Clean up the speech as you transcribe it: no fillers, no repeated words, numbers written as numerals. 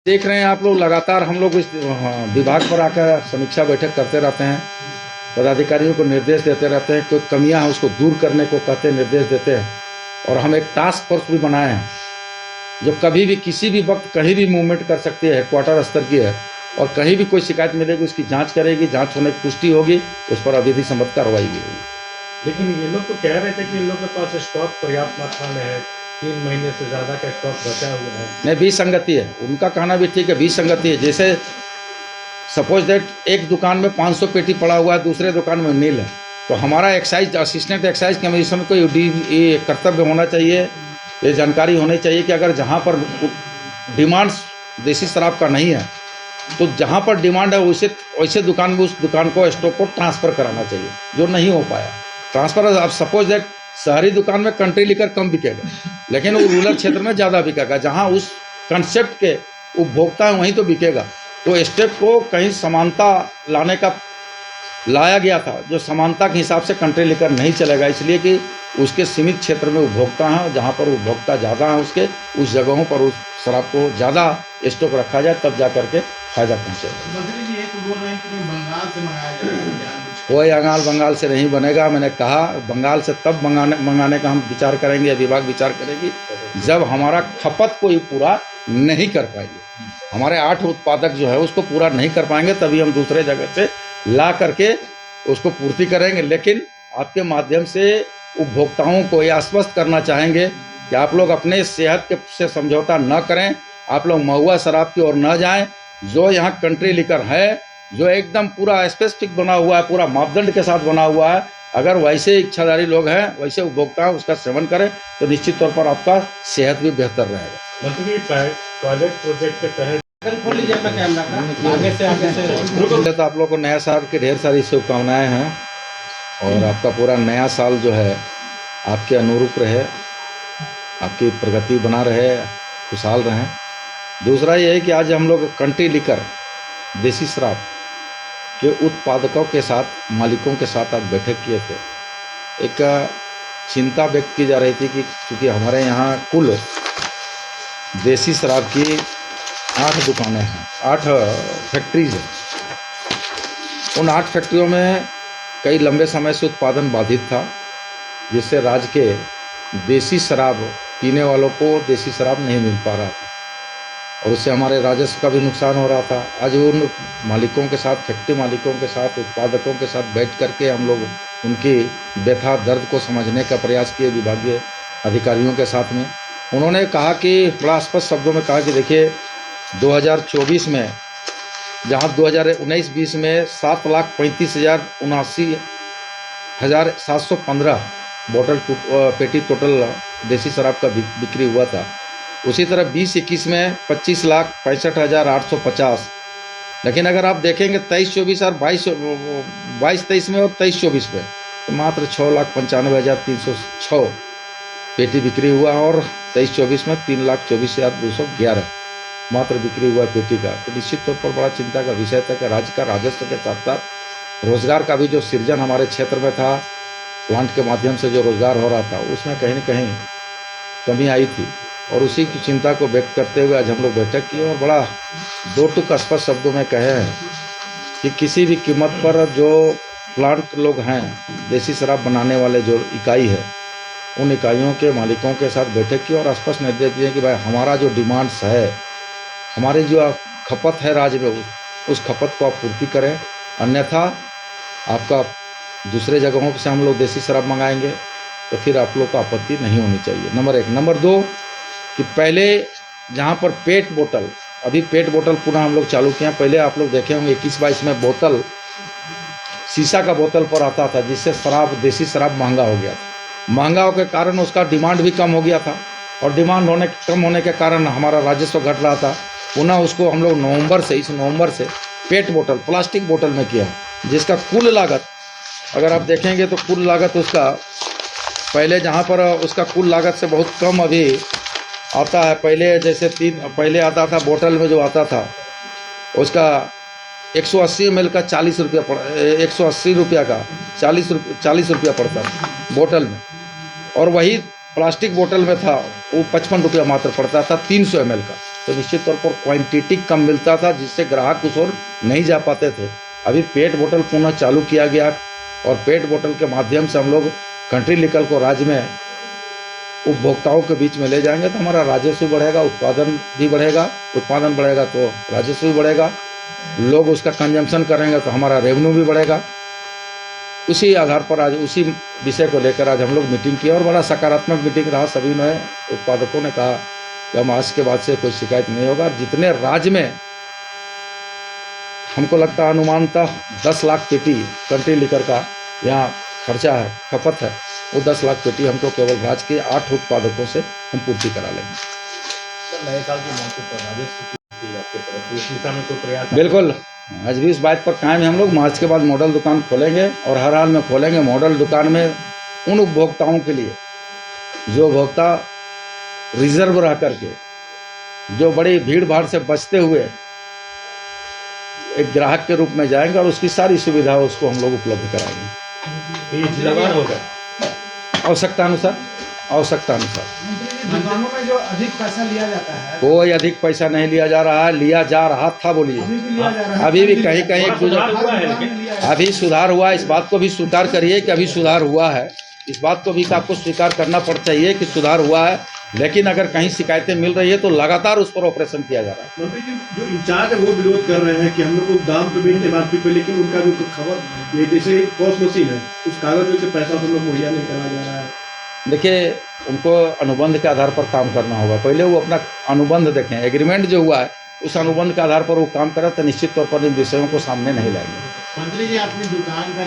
देख रहे हैं आप लोग, लगातार हम लोग इस विभाग पर आकर समीक्षा बैठक करते रहते हैं, पदाधिकारियों को निर्देश देते रहते हैं, कोई कमियां हैं उसको दूर करने को कहते हैं, निर्देश देते हैं। और हम एक टास्क फोर्स भी बनाए हैं जो कभी भी किसी भी वक्त कहीं भी मूवमेंट कर सकती है, क्वार्टर स्तर की है, और कहीं भी कोई शिकायत मिलेगी उसकी जांच करेगी, जांच होने की पुष्टि होगी, उस पर अविधि सम्मत कार्रवाई भी होगी। लेकिन ये लोग तो कह रहे थे कि इन लोग के पास स्टॉक पर्याप्त मात्रा में है, 3 महीने से ज़्यादा का स्टॉक बचा हुआ है। नहीं, विसंगति है, उनका कहना भी ठीक है, विसंगति है। जैसे सपोज दैट एक दुकान में 500 पेटी पड़ा हुआ है, दूसरे दुकान में नील है, तो हमारा एक्साइज असिस्टेंट एक्साइज कमीशन में कोई ये कर्तव्य होना चाहिए, ये जानकारी होनी चाहिए कि अगर जहाँ पर डिमांड देसी शराब का नहीं है तो जहाँ पर डिमांड है वैसे दुकान में उस दुकान को स्टॉक को ट्रांसफ़र कराना चाहिए, जो नहीं हो पाया ट्रांसफ़र। अब सपोज दैट शहरी दुकान में कंट्री लिकर कम बिकेगा, लेकिन वो रूरल क्षेत्र में ज़्यादा बिकेगा, जहाँ उस कंसेप्ट के उपभोक्ता है वहीं तो बिकेगा। तो स्टेप को कहीं समानता लाने का लाया गया था, जो समानता के हिसाब से कंट्री लेकर नहीं चलेगा, इसलिए कि उसके सीमित क्षेत्र में उपभोक्ता हैं, जहाँ पर उपभोक्ता ज़्यादा हैं उसके उस जगहों पर उस शराब को ज़्यादा स्टॉक रखा जाए, तब जा करके फायदा पहुँचेगा। कोई बंगाल से नहीं बनेगा। मैंने कहा बंगाल से तब मंगाने का हम विचार करेंगे, विभाग विचार करेगी जब हमारा खपत कोई पूरा नहीं कर पाएंगे, हमारे 8 उत्पादक जो है उसको पूरा नहीं कर पाएंगे, तभी हम दूसरे जगह से ला करके उसको पूर्ति करेंगे। लेकिन आपके माध्यम से उपभोक्ताओं को ये आश्वस्त करना चाहेंगे कि आप लोग अपने सेहत से समझौता न करें, आप लोग महुआ शराब की ओर न जाएं। जो यहाँ कंट्री लिकर है, जो एकदम पूरा स्पेसिफिक बना हुआ है, पूरा मापदंड के साथ बना हुआ है, अगर वैसे इच्छाधारी लोग हैं, वैसे उपभोक्ता उसका सेवन करें तो निश्चित तौर पर आपका सेहत भी बेहतर रहेगा। मंत्री पायलट प्रोजेक्ट के तहत तो आप लोग को नया साल की ढेर सारी शुभकामनाएं हैं और आपका पूरा नया साल जो है आपके अनुरूप रहे, आपकी प्रगति बना रहे, खुशहाल रहें। दूसरा ये है कि आज हम लोग कंट्री लिकर देसी शराब के उत्पादकों के साथ, मालिकों के साथ आज बैठक किए थे। एक चिंता व्यक्त की जा रही थी कि चूँकि हमारे यहाँ कुल देसी शराब की 8 दुकानें हैं, 8 फैक्ट्रीज हैं। उन 8 फैक्ट्रियों में कई लंबे समय से उत्पादन बाधित था, जिससे राज्य के देसी शराब पीने वालों को देसी शराब नहीं मिल पा रहा था और उससे हमारे राजस्व का भी नुकसान हो रहा था। आज उन मालिकों के साथ, फैक्ट्री मालिकों के साथ, उत्पादकों के साथ बैठ करके हम लोग उनकी व्यथा दर्द को समझने का प्रयास किए विभागीय अधिकारियों के साथ में। उन्होंने कहा कि बड़ा स्पष्ट शब्दों में कहा कि देखिए 2024 में जहाँ 2019-20 में 7,35,79,715 बोतल पेटी टोटल देसी शराब का बिक्री हुआ था, उसी तरह 20-21 में 25,65,850। लेकिन अगर आप देखेंगे 23-24 और 22-23 में और 23-24 में तो मात्र 6,95,306 पेटी बिक्री हुआ और 23-24 में 3,24,211 मात्र बिक्री हुआ पेटी का। तो निश्चित तौर पर बड़ा चिंता का विषय था कि राज्य का राजस्व के साथ साथ रोजगार का भी जो सृजन हमारे क्षेत्र में था, प्लांट के माध्यम से जो रोजगार हो रहा था, उसमें कहीं न कहीं कमी आई थी। और उसी की चिंता को व्यक्त करते हुए आज हम लोग बैठक की और बड़ा 2 टूक स्पष्ट शब्दों में कहे हैं कि किसी भी कीमत पर जो प्लांट लोग हैं, देसी शराब बनाने वाले जो इकाई है, उन इकाइयों के मालिकों के साथ बैठक की और स्पष्ट निर्देश दिए कि भाई हमारा जो डिमांड्स है, हमारी जो खपत है राज्य में, उस खपत को आप पूर्ति करें, अन्यथा आपका दूसरे जगहों से हम लोग देसी शराब मंगाएंगे तो फिर आप लोग को आपत्ति नहीं होनी चाहिए। नंबर 1। नंबर 2 कि पहले जहाँ पर पेट बोतल, अभी पेट बोतल पुनः हम लोग चालू किए हैं। पहले आप लोग देखे होंगे 21-22 में बोतल शीशा का बोतल पर आता था, जिससे शराब, देसी शराब महंगा हो गया था। महंगा होने के कारण उसका डिमांड भी कम हो गया था और डिमांड कम होने के कारण हमारा राजस्व घट रहा था। पुनः उसको हम लोग इस नवंबर से पेट बोतल, प्लास्टिक बोतल में किया, जिसका कुल लागत अगर आप देखेंगे तो कुल लागत उसका पहले जहाँ पर उसका कुल लागत से बहुत कम अभी आता है। पहले जैसे पहले आता था बोतल में, जो आता था उसका 180 ml का 40 रुपया 180 रुपया का 40 रुपया पड़ता था बोतल में, और वही प्लास्टिक बोतल में था वो 55 रुपया मात्र पड़ता था 300 ml का। तो निश्चित तौर पर क्वांटिटी कम मिलता था, जिससे ग्राहक उस ओर नहीं जा पाते थे। अभी पेट बोतल पुनः चालू किया गया और पेट बोतल के माध्यम से हम लोग कंट्री लिकर को राज्य में उपभोक्ताओं के बीच में ले जाएंगे तो हमारा राजस्व बढ़ेगा, उत्पादन भी बढ़ेगा, उत्पादन बढ़ेगा तो राजस्व भी बढ़ेगा, लोग उसका कंजम्पशन करेंगे तो हमारा रेवेन्यू भी बढ़ेगा। उसी आधार पर आज उसी विषय को लेकर आज हम लोग मीटिंग की और बड़ा सकारात्मक मीटिंग रहा। सभी ने उत्पादकों ने कहा कि हम आज के बाद से कोई शिकायत नहीं होगा। जितने राज्य में हमको लगता है अनुमानतः 10 लाख पेटी कंट्री लीकर का यहाँ खर्चा है, खपत है, वो 10 लाख पेटी हमको केवल राज्य के 8 उत्पादकों से हम पूर्ति करा लेंगे। सर, नए साल के मौके पर राजस्व की आपके तरफ से इस दिशा में कोई प्रयास? बिल्कुल, आज भी इस बात पर कायम है। हम लोग मार्च के बाद मॉडल दुकान खोलेंगे और हर हाल में खोलेंगे। मॉडल दुकान में उन उपभोक्ताओं के लिए जो उपभोक्ता रिजर्व रह करके, जो बड़ी भीड़ भाड़ से बचते हुए एक ग्राहक के रूप में जाएंगे और उसकी सारी सुविधा उसको हम लोग उपलब्ध कराएंगे। ये जिलावार होगा आवश्यकता अनुसार। दुकानों में जो अधिक पैसा लिया जाता है, कोई अधिक पैसा नहीं लिया जा रहा है, लिया जा रहा था। बोलिए, अभी भी लिया जा रहा है। अभी भी कहीं कहीं एक सुधार दूसरे हुआ है, लेकिन अभी सुधार हुआ है। इस बात को भी स्वीकार करिए कि अभी सुधार हुआ है। इस बात को भी आपको स्वीकार करना पड़ चाहिए कि सुधार हुआ है, लेकिन अगर कहीं शिकायतें मिल रही है तो लगातार उस पर ऑपरेशन किया जा रहा है। मंत्री जी, जो इंचार्ज है वो विरोध कर रहे हैं कि हम लोग को दाम पे बेचते एमआरपी पे, लेकिन उनका जो खबर ये जैसे पॉस मशीन है उस कागज में से पैसा हम लोग मुहैया नहीं कराया जा रहा है। देखिए, उनको अनुबंध के आधार पर काम करना होगा। पहले वो अपना अनुबंध देखें, एग्रीमेंट जो हुआ है उस अनुबंध के आधार पर वो काम करे तो निश्चित तौर पर इन विषयों को सामने नहीं लाएंगे। मंत्री जी, अपनी दुकान का